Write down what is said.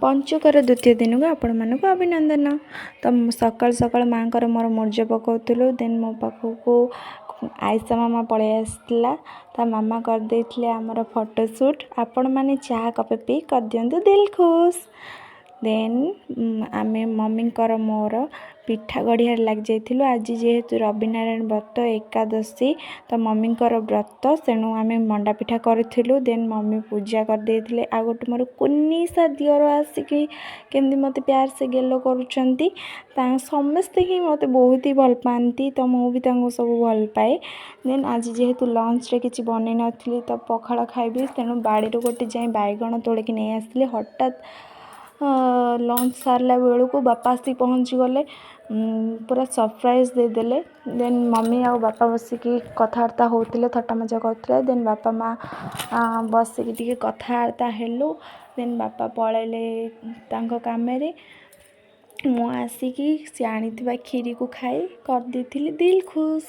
पंचुकर द्वितीय दिन को आपण मानक अभिनंदन। तो सकाल सकाल माँ को मोर मुर्ज पकाउलु देन मो पाखक आयसा मामा पलि आसला ता मामा कर देथिले हमर फोटोशूट आपण माने चाह कप पी कर दियंतु दिल खुश। देन आमे मम्मी कर मोर पिठा गढ़िया लग जाइथिलु आज जेहेतु रविनारायण व्रत एकादशी तो मम्मी कर व्रत तेणु आम मंडा पिठा करूँ। देन मम्मी पूजा कर देथिले आ गोटे मोर कुन्नी सा दियर आसिकी केमती मते प्यार से गेलो करूछंती समस्ते ही मते बहुत ही भल पाती तो मु भी तांको सब भल पाए। देन आज जेहेतु लंच रे किछि बनै नथिली तो पखाड़ खाइबी तेणु बाड़ी रो गोटे जाई बैगण तोड़िक नहीं आसली हठात लंच सारला बेलू को बापा आसी पहुँची गले पूरा सरप्राइज देदेले। देन मम्मी आ बापा बसिकी कथबार्ता होते थट्टा मजा करते देन बापा माँ बसिकी टी कथबार्ता हेलु। देन बापा पलैले तांको काम रे मु आसिकी से आनी खीरी को खाई कर देथिली दिल खुश।